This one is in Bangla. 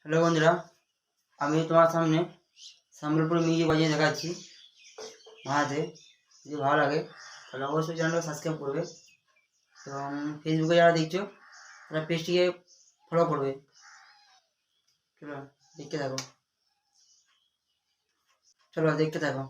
হ্যালো বন্ধুরা, আমি তোমার সামনে সম্বলপুর মিউজিক বাজিয়ে দেখাচ্ছি হাতে। যদি ভালো লাগে তাহলে অবশ্যই চ্যানেলটা সাবস্ক্রাইব করবে এবং ফেসবুকে যারা দেখছো তারা পেজটিকে ফলো করবে। চলো দেখতে থাকো, চলো দেখতে থাকো।